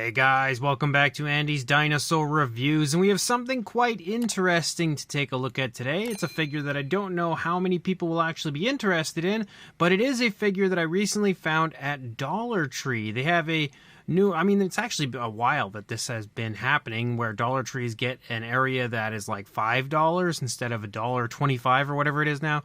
Hey guys, welcome back to Andy's Dinosaur Reviews, and we have something quite interesting to take a look at today. It's a figure that I don't know how many people will actually be interested in, but it is a figure that I recently found at Dollar Tree. They have a new, it's actually a while that this has been happening, where Dollar Trees get an area that is like $5 instead of $1.25 or whatever it is now.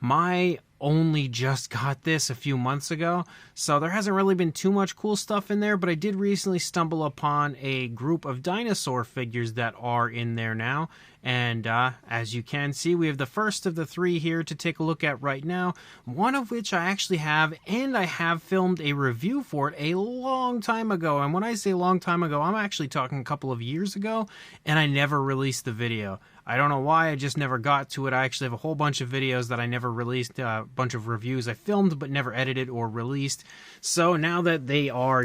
My only just got this a few months ago, so there hasn't really been too much cool stuff in there, but I did recently stumble upon a group of dinosaur figures that are in there now, and as you can see, we have the first of the three here to take a look at right now, one of which I actually have, and I have filmed a review for it a long time ago, and when I say long time ago, I'm actually talking a couple of years ago, and I never released the video. I don't know why, I just never got to it. I actually have a whole bunch of videos that I never released, a bunch of reviews I filmed but never edited or released. So now that they are,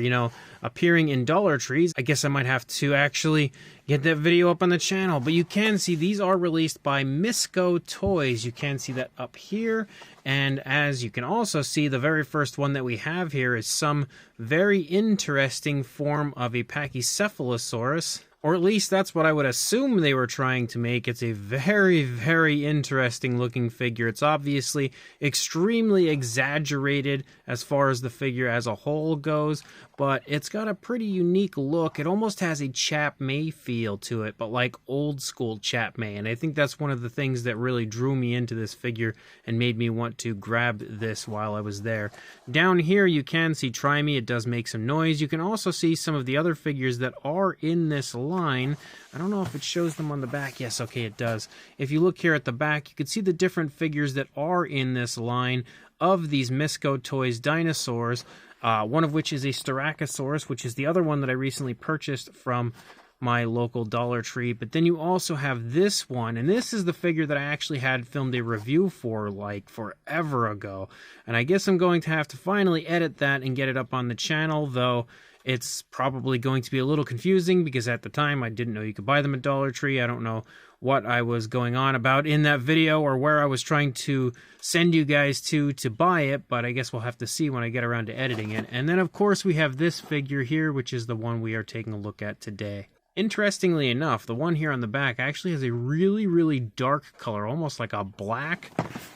appearing in Dollar Trees, I guess I might have to actually get that video up on the channel. But you can see these are released by Misco Toys. You can see that up here. And as you can also see, the very first one that we have here is some very interesting form of a Pachycephalosaurus. Or at least that's what I would assume they were trying to make. It's a very, very interesting looking figure. It's obviously extremely exaggerated as far as the figure as a whole goes, but it's got a pretty unique look. It almost has a Chap Mei feel to it, but like old school Chap Mei. And I think that's one of the things that really drew me into this figure and made me want to grab this while I was there. Down here you can see Try Me. It does make some noise. You can also see some of the other figures that are in this line. I don't know if it shows them on the back. Yes, okay, it does. If you look here at the back, you can see the different figures that are in this line of these Misco Toys dinosaurs, one of which is a Styracosaurus, which is the other one that I recently purchased from my local Dollar Tree. But then you also have this one, and this is the figure that I actually had filmed a review for like forever ago. And I guess I'm going to have to finally edit that and get it up on the channel, though it's probably going to be a little confusing because at the time I didn't know you could buy them at Dollar Tree. I don't know what I was going on about in that video or where I was trying to send you guys to buy it, but I guess we'll have to see when I get around to editing it. And then of course we have this figure here, which is the one we are taking a look at today. Interestingly enough, the one here on the back actually has a really, really dark color, almost like a black,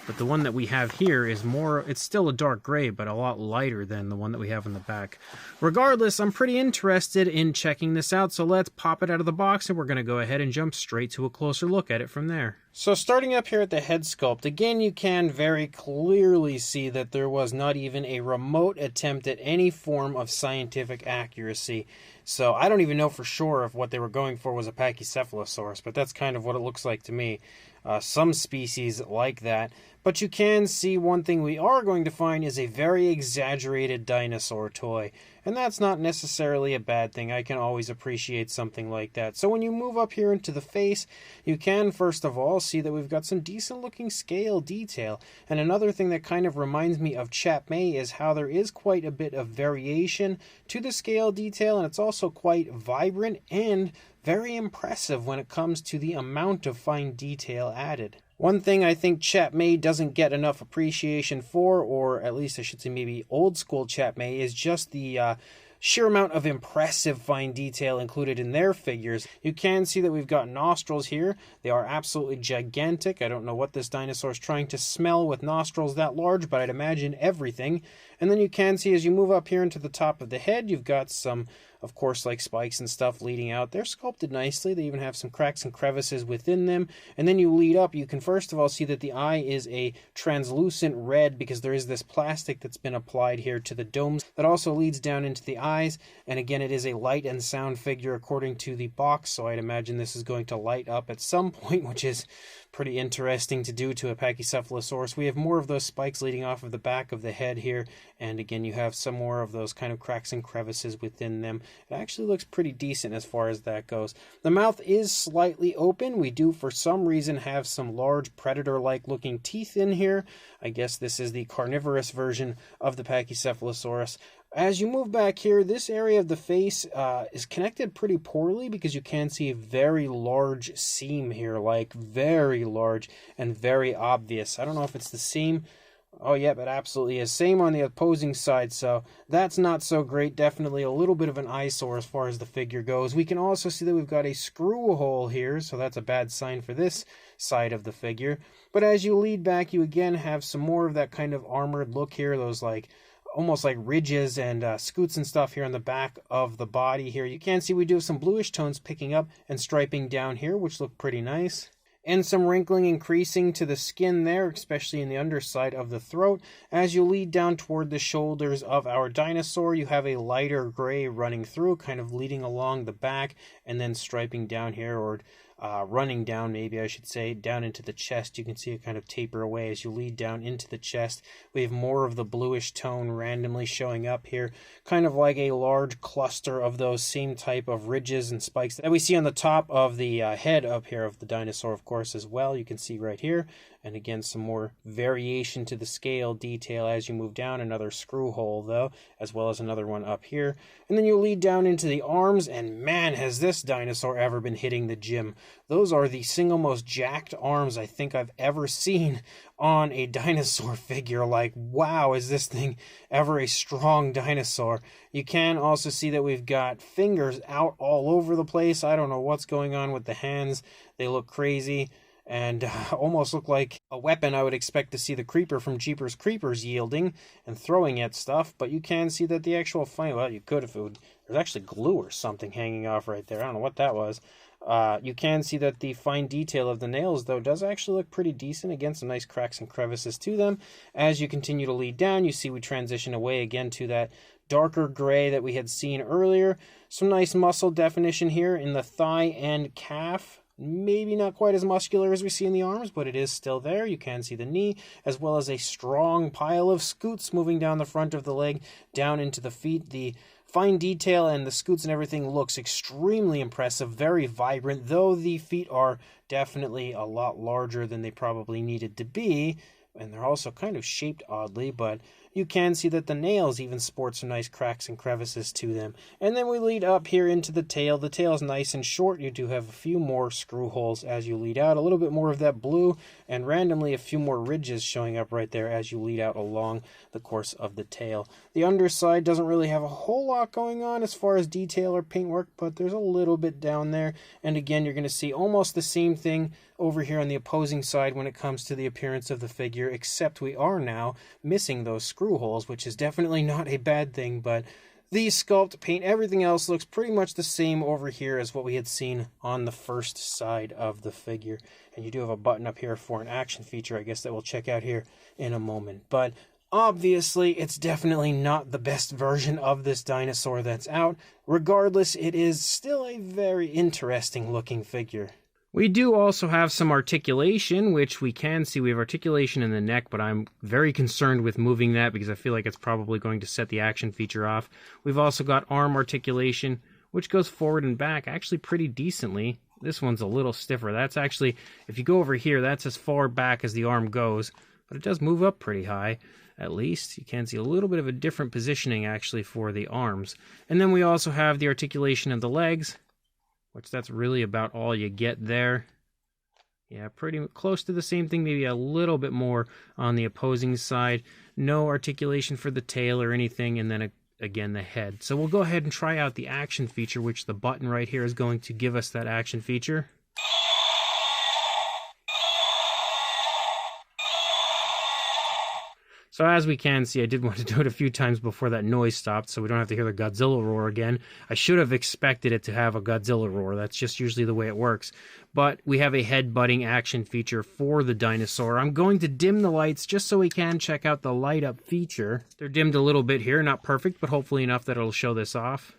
but the one that we have here is more, it's still a dark gray, but a lot lighter than the one that we have on the back. Regardless, I'm pretty interested in checking this out, so let's pop it out of the box, and we're going to go ahead and jump straight to a closer look at it from there. So starting up here at the head sculpt, again you can very clearly see that there was not even a remote attempt at any form of scientific accuracy. So I don't even know for sure if what they were going for was a Pachycephalosaurus, but that's kind of what it looks like to me. Some species like that. But you can see one thing we are going to find is a very exaggerated dinosaur toy. And that's not necessarily a bad thing. I can always appreciate something like that. So when you move up here into the face, you can first of all see that we've got some decent looking scale detail. And another thing that kind of reminds me of Chap Mei is how there is quite a bit of variation to the scale detail, and it's also quite vibrant and very impressive when it comes to the amount of fine detail added. One thing I think Chap Mei doesn't get enough appreciation for, or at least I should say maybe old school Chap Mei, is just the sheer amount of impressive fine detail included in their figures. You can see that we've got nostrils here. They are absolutely gigantic. I don't know what this dinosaur is trying to smell with nostrils that large, but I'd imagine everything. And then you can see as you move up here into the top of the head, you've got some, of course, like spikes and stuff leading out. They're sculpted nicely. They even have some cracks and crevices within them. And then you lead up, you can first of all see that the eye is a translucent red because there is this plastic that's been applied here to the domes that also leads down into the eyes. And again, it is a light and sound figure according to the box, so I'd imagine this is going to light up at some point, which is pretty interesting to do to a Pachycephalosaurus. We have more of those spikes leading off of the back of the head here, and again you have some more of those kind of cracks and crevices within them. It actually looks pretty decent as far as that goes. The mouth is slightly open. We do for some reason have some large predator-like looking teeth in here. I guess this is the carnivorous version of the Pachycephalosaurus. As you move back here, this area of the face is connected pretty poorly because you can see a very large seam here, like very large and very obvious. I don't know if it's the seam Oh, yeah, it absolutely is. Same on the opposing side, so that's not so great. Definitely a little bit of an eyesore as far as the figure goes. We can also see that we've got a screw hole here, so that's a bad sign for this side of the figure. But as you lead back, you again have some more of that kind of armored look here, those like almost like ridges and scoots and stuff here on the back of the body here. You can see we do have some bluish tones picking up and striping down here, which look pretty nice. And some wrinkling increasing to the skin there, especially in the underside of the throat. As you lead down toward the shoulders of our dinosaur, you have a lighter gray running through, kind of leading along the back, and then striping down here, or running down, maybe I should say, down into the chest. You can see it kind of taper away as you lead down into the chest. We have more of the bluish tone randomly showing up here, kind of like a large cluster of those same type of ridges and spikes that we see on the top of the head up here of the dinosaur, of course, as well. You can see right here. And again, some more variation to the scale detail as you move down. Another screw hole, though, as well as another one up here. And then you lead down into the arms, and man, has this dinosaur ever been hitting the gym. Those are the single most jacked arms I think I've ever seen on a dinosaur figure. Like, wow, is this thing ever a strong dinosaur? You can also see that we've got fingers out all over the place. I don't know what's going on with the hands. They look crazy. And almost look like a weapon I would expect to see the Creeper from Jeepers Creepers yielding and throwing at stuff. But you can see that the actual fine, well, you could if it would, there's actually glue or something hanging off right there. I don't know what that was. You can see that the fine detail of the nails, though, does actually look pretty decent. Again, some nice cracks and crevices to them. As you continue to lead down, you see we transition away again to that darker gray that we had seen earlier. Some nice muscle definition here in the thigh and calf. Maybe not quite as muscular as we see in the arms, but it is still there. You can see the knee, as well as a strong pile of scoots moving down the front of the leg, down into the feet. The fine detail and the scoots and everything looks extremely impressive, very vibrant, though the feet are definitely a lot larger than they probably needed to be. And they're also kind of shaped oddly, but you can see that the nails even sport some nice cracks and crevices to them. And then we lead up here into the tail. The tail is nice and short. You do have a few more screw holes as you lead out. A little bit more of that blue, and randomly a few more ridges showing up right there as you lead out along the course of the tail. The underside doesn't really have a whole lot going on as far as detail or paintwork, but there's a little bit down there. And again, you're going to see almost the same thing over here on the opposing side when it comes to the appearance of the figure, except we are now missing those screw holes, which is definitely not a bad thing, but the sculpt, paint, everything else looks pretty much the same over here as what we had seen on the first side of the figure. And you do have a button up here for an action feature, I guess, that we'll check out here in a moment. But obviously, it's definitely not the best version of this dinosaur that's out. Regardless, it is still a very interesting looking figure. We do also have some articulation, which we can see. We have articulation in the neck, but I'm very concerned with moving that because I feel like it's probably going to set the action feature off. We've also got arm articulation, which goes forward and back actually pretty decently. This one's a little stiffer. That's actually, if you go over here, that's as far back as the arm goes, but it does move up pretty high. At least you can see a little bit of a different positioning actually for the arms. And then we also have the articulation of the legs, which that's really about all you get there. Yeah, pretty close to the same thing, maybe a little bit more on the opposing side. No articulation for the tail or anything, and then again the head. So we'll go ahead and try out the action feature, which the button right here is going to give us that action feature. So as we can see, I did want to do it a few times before that noise stopped, so we don't have to hear the Godzilla roar again. I should have expected it to have a Godzilla roar. That's just usually the way it works. But we have a head-butting action feature for the dinosaur. I'm going to dim the lights just so we can check out the light-up feature. They're dimmed a little bit here, not perfect, but hopefully enough that it'll show this off.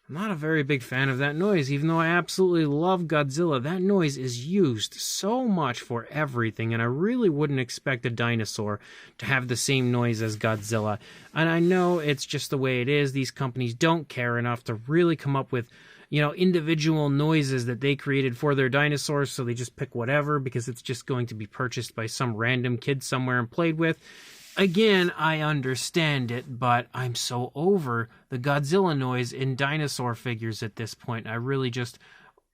I'm not a very big fan of that noise, even though I absolutely love Godzilla. That noise is used so much for everything, and I really wouldn't expect a dinosaur to have the same noise as Godzilla. And I know it's just the way it is. These companies don't care enough to really come up with, you know, individual noises that they created for their dinosaurs, so they just pick whatever because it's just going to be purchased by some random kid somewhere and played with. Again, I understand it, but I'm so over the Godzilla noise in dinosaur figures at this point. I really just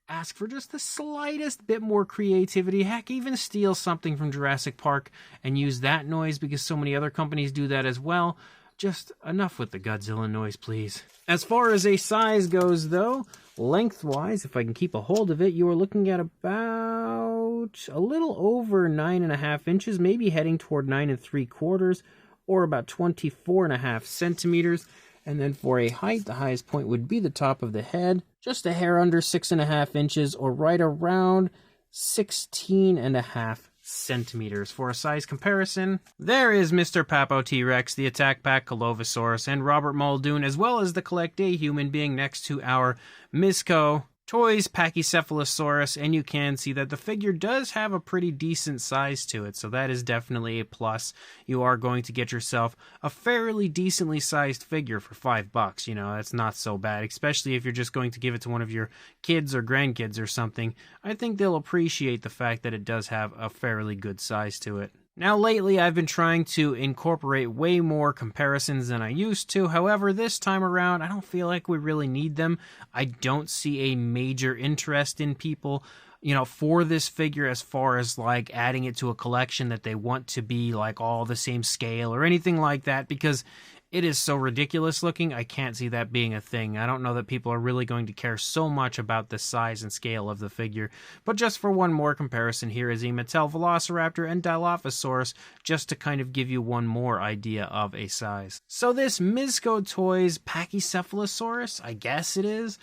ask for just the slightest bit more creativity. Heck, even steal something from Jurassic Park and use that noise because so many other companies do that as well. Just enough with the Godzilla noise, please. As far as a size goes, though, lengthwise, if I can keep a hold of it, you are looking at about a little over 9.5 inches, maybe heading toward 9 3/4, or about 24.5 centimeters. And then for a height, the highest point would be the top of the head, just a hair under 6.5 inches, or right around 16.5 centimeters. For a size comparison, there is Mr. Papo T-Rex, the Attack Pack Colovosaurus, and Robert Muldoon, as well as the Collect Day human being next to our Misco Toys Pachycephalosaurus, and you can see that the figure does have a pretty decent size to it, so that is definitely a plus. You are going to get yourself a fairly decently sized figure for $5. You know, that's not so bad, especially if you're just going to give it to one of your kids or grandkids or something. I think they'll appreciate the fact that it does have a fairly good size to it. Now, lately, I've been trying to incorporate way more comparisons than I used to. However, this time around, I don't feel like we really need them. I don't see a major interest in people, you know, for this figure as far as, like, adding it to a collection that they want to be, like, all the same scale or anything like that, because it is so ridiculous looking. I can't see that being a thing. I don't know that people are really going to care so much about the size and scale of the figure. But just for one more comparison, here is a Mattel Velociraptor and Dilophosaurus, just to kind of give you one more idea of a size. So this Misco Toys Pachycephalosaurus, I guess it is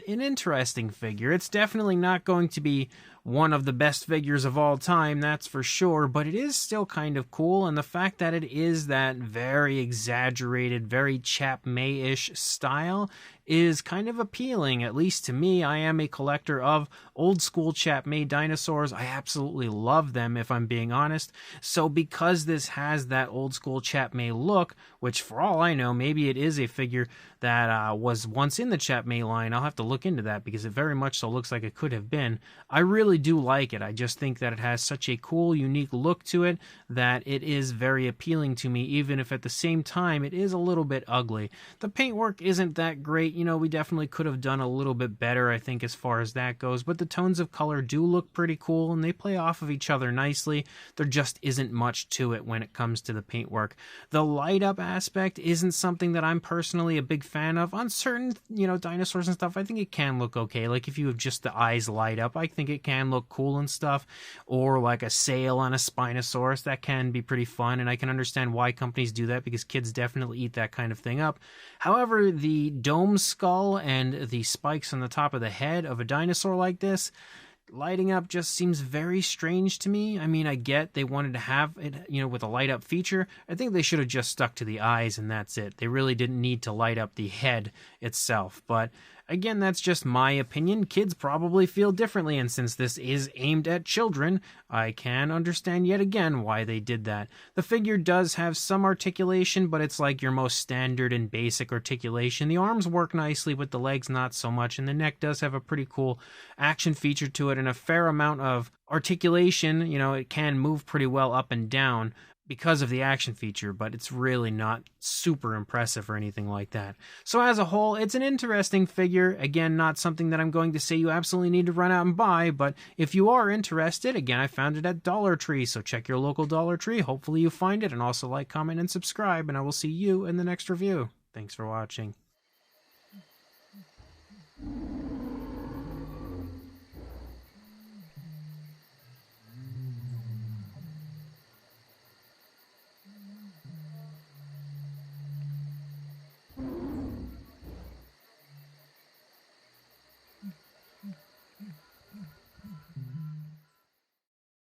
an interesting figure. It's definitely not going to be one of the best figures of all time, that's for sure, but it is still kind of cool, and the fact that it is that very exaggerated, very Chap Mei-ish style is kind of appealing, at least to me. I am a collector of old school Chap Mei dinosaurs. I absolutely love them, if I'm being honest. So because this has that old school Chap Mei look, which for all I know, maybe it is a figure that was once in the Chap Mei line. I'll have to look into that because it very much so looks like it could have been. I really do like it. I just think that it has such a cool, unique look to it that it is very appealing to me, even if at the same time it is a little bit ugly. The paintwork isn't that great. You know, we definitely could have done a little bit better, I think, as far as that goes, but the tones of color do look pretty cool and they play off of each other nicely. There just isn't much to it when it comes to the paintwork. The light up aspect isn't something that I'm personally a big fan of. On certain, you know, dinosaurs and stuff, I think it can look okay. Like if you have just the eyes light up, I think it can look cool and stuff. Or like a sail on a Spinosaurus, that can be pretty fun, and I can understand why companies do that because kids definitely eat that kind of thing up. However, the dome skull and the spikes on the top of the head of a dinosaur like this, lighting up just seems very strange to me. I mean, I get they wanted to have it, you know, with a light up feature. I think they should have just stuck to the eyes and that's it. They really didn't need to light up the head itself. But again, that's just my opinion. Kids probably feel differently, and since this is aimed at children, I can understand yet again why they did that. The figure does have some articulation, but it's like your most standard and basic articulation. The arms work nicely, but the legs not so much, and the neck does have a pretty cool action feature to it and a fair amount of articulation. You know, it can move pretty well up and down because of the action feature, but it's really not super impressive or anything like that. So as a whole, it's an interesting figure. Again, not something that I'm going to say you absolutely need to run out and buy, but if you are interested, again, I found it at Dollar Tree, so check your local Dollar Tree. Hopefully you find it, and also like, comment, and subscribe, and I will see you in the next review. Thanks for watching.